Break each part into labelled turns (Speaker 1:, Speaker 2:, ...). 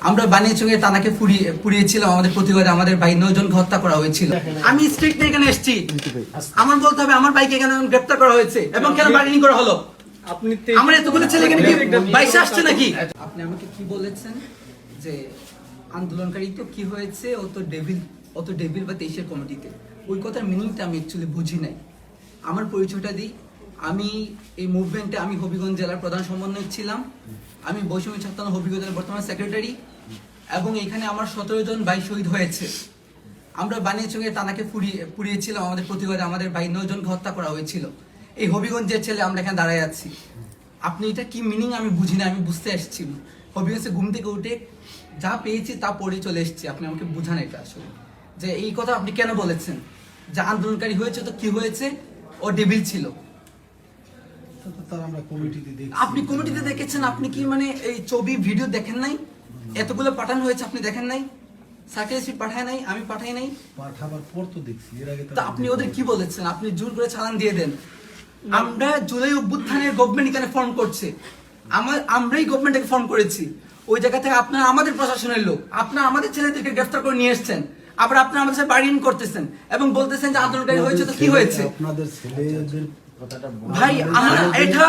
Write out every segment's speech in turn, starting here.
Speaker 1: আমরা বানিয়াচংয়ে তানাকে পুড়িয়েছিলাম আমাদের প্রতিবাদে আমাদের ভাই 9 জনকে হত্যা করা হয়েছিল। আমি স্ট্রিক্ট নিয়ে এখানে এসেছি, আমার বলতে হবে আমার ভাইকে কেন গ্রেফতার করা হয়েছে এবং কেন বার্গেনিং করা হলো। আপনি আমার এতগুলো ছেলে এখানে কি বাইসে আসছে নাকি? আপনি আমাকে কি বলেছেন যে আন্দোলনকারী তো কি হয়েছে, ও তো ডেভিল বা 23-এর কমিটিতে। ওই কথার মিনিংটা আমি অ্যাকচুয়ালি বুঝি নাই। আমার পরিচয়টা দিই, আমি এই মুভমেন্টে আমি হবিগঞ্জ জেলার প্রধান সমন্বয়ক ছিলাম। আমি বৈষম্য ছাত্র হবিগঞ্জ জেলার বর্তমান সেক্রেটারি এবং এখানে আমার 17 জন ভাই শহীদ হয়েছে। আমরা বানিয়াচংয়ে তানাকে পুড়িয়েছিলাম আমাদের প্রতিবাদে আমাদের ভাই 9 জনকে হত্যা করা হয়েছিল। এই হবিগঞ্জের ছেলে আমরা এখানে দাঁড়ায় আছি। আপনি এটা কি মিনিং আমি বুঝি না, আমি বুঝতে আসছি না। হবিগঞ্জে ঘুম থেকে উঠে যা পেয়েছি তা পড়ে চলে এসেছি। আপনি আমাকে বুঝান এটা আসলে যে এই কথা আপনি কেন বলেছেন যে আন্দোলনকারী হয়েছে তো কি হয়েছে, ও ডেভিল ছিল। আপনি কমিটিতে দেখেছেন, আপনি কি মানে এই ছবি ভিডিও দেখেন নাই? এতগুলো পাঠানো হয়েছে আপনি দেখেন নাই? সার্কেল পাঠায় নাই, আমি পাঠাই নাই,
Speaker 2: পাঠাবার পর তো দেখছি। এর আগে
Speaker 1: তো আপনি ওদের কি বলেছেন? আপনি জোর করে চালান দিয়ে দেন। আমরা জুলাই অভ্যুত্থানের গভর্নমেন্ট এখানে ফর্ম করছে, আমরাই গভর্নমেন্টকে ফর্ম করেছি। ওই জায়গা থেকে আপনারা আমাদের প্রশাসনের লোক, আপনারা আমাদের ছেলেদেরকে গ্রেফতার করে নিয়ে এসেছেন, আবার আপনারা আমাদের সাথে বার্গেনিং করতেছেন এবং বলতেছেন যে আন্দোলনকারী হয়েছে তো কি হয়েছে।
Speaker 2: আপনাদের ছেলেদের
Speaker 1: ভাই আমরা এটা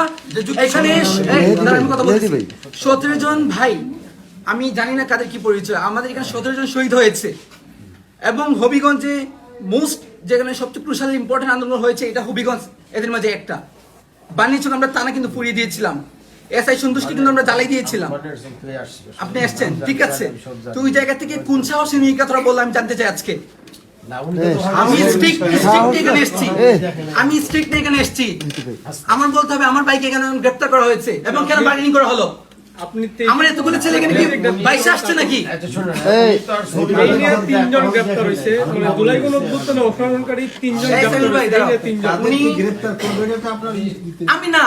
Speaker 1: এখানে 17 জন ভাই, আমি জানি না কাদের কি পরিচয়, আমাদের এখানে 17 জন শহীদ হয়েছে এবং হবিগঞ্জে মোস্ট যেখানে সবচেয়ে ক্রুশাল ইম্পর্টেন্ট আন্দোলন হয়েছে এটা হবিগঞ্জ, এদের মাঝে একটা। বানিয়াচং আমরা টানা কিন্তু পুড়িয়ে দিয়েছিলাম, এসআই সন্তুষ্টি কিন্তু আমরা জ্বালাই দিয়েছিলাম। আপনি আসছেন ঠিক আছে, তো ওই জায়গা থেকে কোন সাহসে নিয়ে কথা বললাম আমি জানতে চাই আজকে। আমি স্ট্রিক্ট এখানে এসেছি, আমার বলতে হবে আমার ভাইকে কেন গ্রেফতার করা হয়েছে এবং কেন বার্গেনিং করা হলো। আমার এতগুলো ছেলে এখানে কি বাইসে আসছে নাকি?
Speaker 3: তিনজন গ্রেফতার হয়েছে, মানে জুলাই গণঅভ্যুত্থানে অংশগ্রহণকারী তিনজন গ্রেফতার হয়েছে।
Speaker 1: আমি না,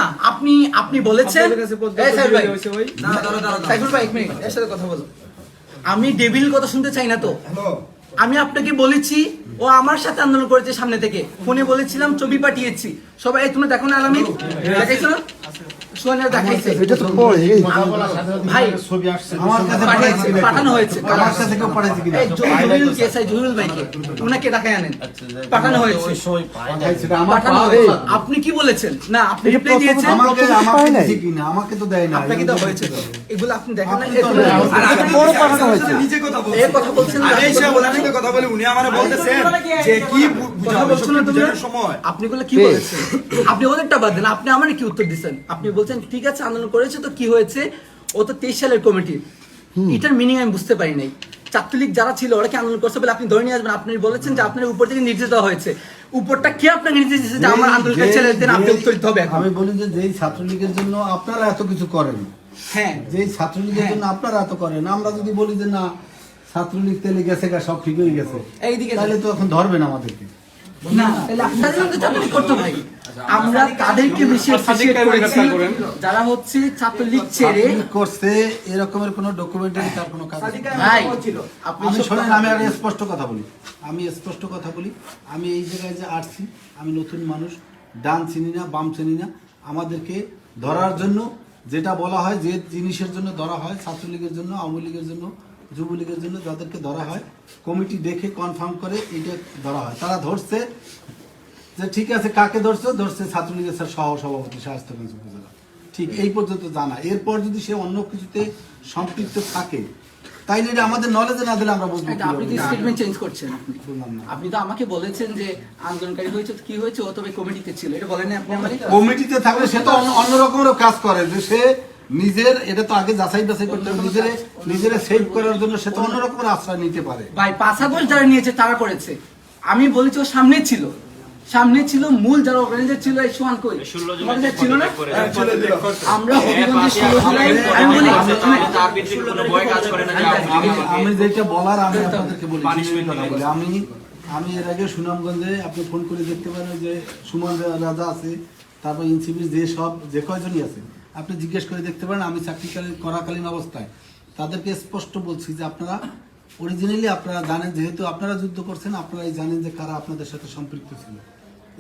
Speaker 1: আপনি বলেছেন এর সাথে কথা বলো। আমি ডেভিল কথা শুনতে চাই না তো। আমি আপনাকে বলেছি ও আমার সাথে আন্দোলন করেছে, সামনে থেকে ফোনে বলেছিলাম, ছবি পাঠিয়েছি সবাই। তুমি দেখো না আলামিন দেখাইছো না? পাঠানো হয়েছে, আপনি কি বলেছেন না? আপনি রিপ্লাই দিয়েছেন,
Speaker 2: আমাকে তো দেয় না।
Speaker 1: আপনাকে তো হয়েছে এগুলো আপনি দেখেন না।
Speaker 4: নিজে কথা বলছেন, কথা বলে উনি আমারে বলতেছেন যে কি
Speaker 1: কথা বলছেন না তুমি সময়। আপনি গুলো কি বলেছেন? আপনি ওদেরটা বাদ দেন, আপনি আমারে কি উত্তর দিচ্ছেন? আপনি বলছেন ঠিক আছে আন্দোলন করেছে তো কি হয়েছে, ও তো 23 সালের কমিটি। এটার মিনিং আমি বুঝতে পারি নাই। ছাত্রলীগ যারা ছিল ওরা কি আন্দোলন করছে বলে আপনি ধরে নিয়ে আসবেন? আপনি বলেছেন যে আপনার উপর থেকে নির্দেশ দেওয়া হয়েছে, উপরটা কি আপনাকে নির্দেশ দিয়েছে যে আমার আন্দোলনকারী ছেলেদের আপনি উত্তর দিতে হবে?
Speaker 2: আমি বলি যে যেই ছাত্রলীগের জন্য আপনারা এত কিছু করেন,
Speaker 1: হ্যাঁ
Speaker 2: যেই ছাত্রলীগের জন্য আপনারা এত করেন, আমরা যদি বলি যে না ছাত্রলীগ তেলে গেছে গা সব ঠিক হয়ে গেছে,
Speaker 1: এইদিকে
Speaker 2: তাহলে তো এখন ধরবেন আমাদেরকে
Speaker 1: না, তাহলে আপনাদের মধ্যে চাকরি করতে ভাই। আমরা তাদেরকে বেশি অ্যাপ্রিশিয়েট করেছি যারা হচ্ছে ছাত্রলীগ ছেড়ে
Speaker 2: করছে এরকমের কোনো ডকুমেন্টারি তার কোনো কাজ
Speaker 1: ভাই।
Speaker 2: আপনি শুনুন, আমি আর স্পষ্ট কথা বলি, আমি এই জায়গায় যে আসছি, আমি নতুন মানুষ, ডান চিনি না বাম চিনি না। আমাদেরকে ধরার জন্য যেটা বলা হয়, যে জিনিসের জন্য ধরা হয়, ছাত্রলীগের জন্য, আওয়ামী লীগের জন্য, যুবলীগের জন্য যাদেরকে ধরা হয়, কমিটি দেখে কনফার্ম করে এটা ধরা হয়। তারা ধরছে যে ঠিক আছে, কাকে ধরছে ছাত্রলীগের সহ সভাপতি শায়েস্তাগঞ্জ উপজেলা, ঠিক এই পর্যন্ত জানা। এরপর যদি সে অন্য কিছুতে সম্পৃক্ত থাকে তাইলে এটা আমাদের নলেজে না দিলে আমরা বুঝবো।
Speaker 1: আপনি তো স্টেটমেন্ট চেঞ্জ করছেন। আপনি তো আমাকে বলেছেন যে আন্দোলনকারী হয়েছে কি হয়েছে, ও তবে কমিটিতে ছিল, এটা বলেন না আপনি আমাকে?
Speaker 2: কমিটিতে থাকলে সে তো অন্য রকমের কাজ করে, যে সে নিজের, এটা তো আগে যাচাই বাছাই করতে হবে, নিজের সেভ করার জন্য সে তো অন্য রকমের আশ্রয় নিতে পারে।
Speaker 1: ভাই 5 আগস্ট যারা নিয়েছে তারা করেছে, আমি বলেছি ও সামনে ছিল মূল যারা অর্গানাইজার ছিল। এই সোয়ান কই আমাদের ছিল না? আমরা হবিগঞ্জে 16 জুলাই
Speaker 2: আমি যেটা বলার আমি আপনাদেরকে বলি, আমি এর আগে সুনামগঞ্জে আপনি ফোন করে দেখতে পারেন যে সুমন রাজা আছে, তারপর এনসিপির যে কয়জনই আছে আপনি জিজ্ঞেস করে দেখতে পারেন। আমি চাকরি করাকালীন অবস্থায় তাদেরকে স্পষ্ট বলছি যে আপনারা অরিজিনালি আপনারা জানেন, যেহেতু আপনারা যুদ্ধ করছেন, আপনারাই জানেন যে কারা আপনাদের সাথে সম্পৃক্ত ছিল।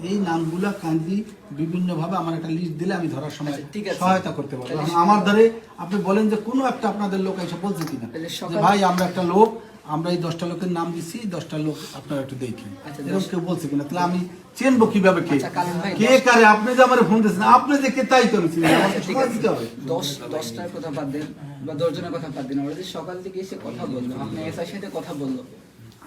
Speaker 2: এই নামগুলা কান্দি বিভিন্নভাবে আমার একটা লিস্ট দিলে আমি ধরার সময়
Speaker 1: আচ্ছা, ঠিক আছে।
Speaker 2: সহায়তা করতে পারবো।
Speaker 1: তাহলে
Speaker 2: এখন আমার দ্বারে আপনি বলেন যে কোনো একটা আপনাদের লোক এসে বলছে কিনা
Speaker 1: তাহলে
Speaker 2: যে
Speaker 1: সকাল-
Speaker 2: ভাই আমরা একটা লোক, আমরা এই 10টা লোকের নাম দিচ্ছি, 10টা লোক আপনারা একটু দেখেন,
Speaker 1: আচ্ছা,
Speaker 2: এরকম কেউ বলছে কিনা? তাহলে আমি চিনবো কিভাবে কে
Speaker 1: আচ্ছা, কালীন ভাই,
Speaker 2: কে কারে? আপনি যে আমার ফোন দিচ্ছেন, আপনি যে কে তাই তো আমি চিনি না, আমাকে
Speaker 1: ঠিক
Speaker 2: সময়
Speaker 1: আছে।
Speaker 2: দিতে হবে।
Speaker 1: 10টার কথা বাদ দেন বা 10 জনের কথা বাদ দেন, ওরা যে সকাল থেকে এসে কথা বললো, আপনি এসআই সাথে কথা বললো,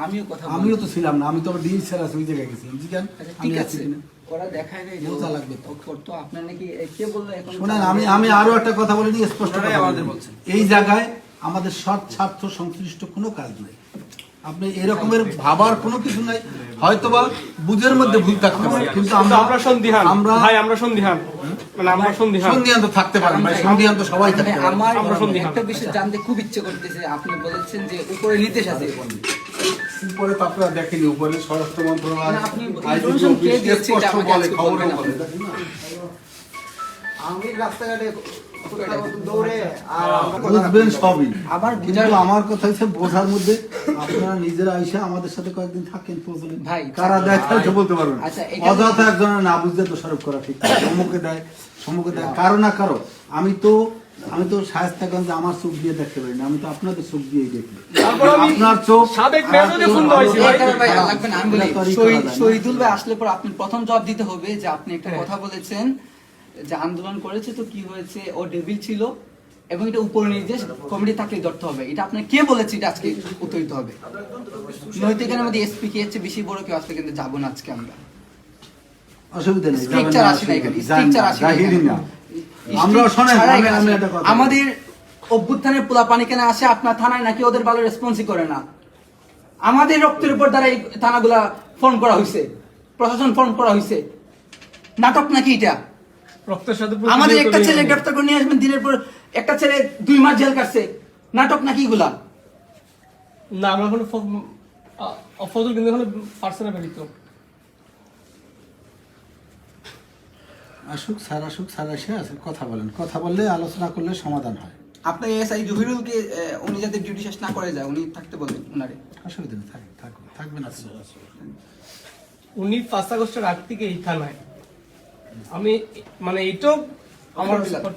Speaker 1: আমিও কথা বললাম।
Speaker 2: আমিও তো ছিলাম না, আমি তো ডিএস স্যার আছে ওই জায়গায় গেছিলাম। জি কেন?
Speaker 1: আচ্ছা,
Speaker 2: আমি
Speaker 1: ঠিক
Speaker 2: আছি
Speaker 1: আছে,
Speaker 2: কিনা?
Speaker 1: ওরা দেখায় নাই যে
Speaker 2: বোঝা লাগবে তো।
Speaker 1: তো আপনার নাকি কে বললো এখন?
Speaker 2: শোনেন, আমি আরো একটা কথা বলে নিই, স্পষ্ট
Speaker 4: ওনারাই
Speaker 2: কথা
Speaker 4: আমাদের
Speaker 2: বলি।
Speaker 4: বলছেন।
Speaker 2: এই জায়গায় আমাদের স্বার্থ সংশ্লিষ্ট কোনো কাজ নেই। আপনি এরকমের ভাবার কোনো কিছু নাই, হয়তোবা বুঝের মধ্যে ভুল থাকতে পারে, কিন্তু
Speaker 3: আমরা সন্দিহান
Speaker 2: আমরা
Speaker 3: ভাই, আমরা সন্দিহান, মানে আমরা সন্দিহান।
Speaker 2: সন্ধিহান তো থাকতে পারেন ভাই, সন্ধিহান তো সবাই থাকতে পারে।
Speaker 1: আমার
Speaker 3: আমরা সন্দিহান।
Speaker 1: একটা বিষয় জানতে খুব ইচ্ছে করতেছে, আপনি বলেছেন যে উপরে নির্দেশ আছে,
Speaker 2: উপরে তো আপনারা দেখেনি, উপরে স্বরাষ্ট্র মন্ত্রণালয়
Speaker 1: না, আপনি
Speaker 2: আইজিপি
Speaker 1: information কে
Speaker 2: অফিস
Speaker 1: দিয়েছে এটা
Speaker 2: স্পষ্ট
Speaker 1: আমাকে
Speaker 2: বলে,
Speaker 1: আজকে
Speaker 2: খবরেও
Speaker 1: বলবেন
Speaker 2: বলে,
Speaker 1: আপনি।
Speaker 2: দেখেন না?
Speaker 4: আমি রাস্তাঘাটে দৌড়ে আর
Speaker 2: বুঝবেন সবই,
Speaker 1: আবার
Speaker 2: কিন্তু আমার কথা হচ্ছে বোঝার মধ্যে আপনারা নিজেরা আইসা আমাদের সাথে কয়েকদিন থাকেন, প্রয়োজনে
Speaker 1: ভাই,
Speaker 2: কারা দেয় তাই তো বলতে পারবেন।
Speaker 1: আচ্ছা, এখানে-
Speaker 2: অযথা একজনের না বুঝতে দোষারোপ করা ঠিক না। সম্মুখে দেয় কারো না কারো। আমি তো শায়েস্তাগঞ্জে আমার চোখ দিয়ে দেখতে পারি না, আমি তো আপনাদের চোখ দিয়েই দেখি।
Speaker 3: তারপর আমি
Speaker 2: আপনার চোখ
Speaker 3: সাবেক মেয়রকে ফোন দেওয়া হয়েছিল।
Speaker 1: এই কারণে ভাই, লাগবে না, আমি বলি,
Speaker 2: আপনার তৈরি করা যায় না।
Speaker 1: শহীদুল ভাই আসলে পর আপনি প্রথম জবাব দিতে হবে যে আপনি একটা কথা বলেছেন যে আন্দোলন করেছে তো কি হয়েছে, ও ডেভিল ছিল এবং এটা উপর নির্দেশ কমিটি থাকলে ধরতে হবে, এটা আপনি কে বলেছে এটা আজকে উত্তর দিতে হবে। নয়তো এখানে আমাদের এসপি কে হচ্ছে বেশি বড় কেউ আসলে কিন্তু যাবো না আজকে আমরা।
Speaker 2: অসুবিধা নেই, যাবেন
Speaker 1: স্ট্রিকচার
Speaker 2: না,
Speaker 1: আসে না এখানে,
Speaker 2: যান
Speaker 1: স্ট্রিকচার
Speaker 2: না,
Speaker 1: আসে না
Speaker 2: জাহিরি
Speaker 1: এখানে।
Speaker 2: না। আমরা শোনেন,
Speaker 1: ছাড়া
Speaker 2: আমি
Speaker 1: এখানে
Speaker 2: আমি
Speaker 1: আসে
Speaker 2: একটা
Speaker 1: না।
Speaker 2: কথা বলি।
Speaker 1: আমাদের অভ্যুত্থানের পোলা পানি কেন আসে আপনার থানায়, নাকি ওদের ভালো রেসপন্সই করে না? আমাদের রক্তের উপর দ্বারা এই থানাগুলা ফর্ম করা হয়েছে, প্রশাসন ফর্ম করা হয়েছে, নাটক নাকি এটা?
Speaker 3: রক্তের সাথে
Speaker 1: আমাদের একটা
Speaker 3: প্রতিযোগিতা
Speaker 1: ছেলে
Speaker 3: করি।
Speaker 1: গ্রেফতার করে নিয়ে আসবেন দিনের পর, একটা ছেলে 2 মাস জেল কাটছে, নাটক নাকি এগুলা?
Speaker 3: না, আমরা এখন ফজল কিন্তু এখন পার্সোনাল ব্যক্তিত্ব।
Speaker 2: আসুক স্যার এসে কথা বলেন, কথা বললে আলোচনা করলে সমাধান হয়।
Speaker 1: আপনার এসআই জহিরুলকে উনি যাতে ডিউটি শেষ না করে যায়, উনি থাকতে বলেন উনারে।
Speaker 2: অসুবিধা নেই, থাকবেন না।
Speaker 3: উনি 5 আগস্টের আগ থেকে এই থানায়। আমি মানে এইটাও আমার
Speaker 1: আলহামদুলিল্লাহ।
Speaker 3: স্পট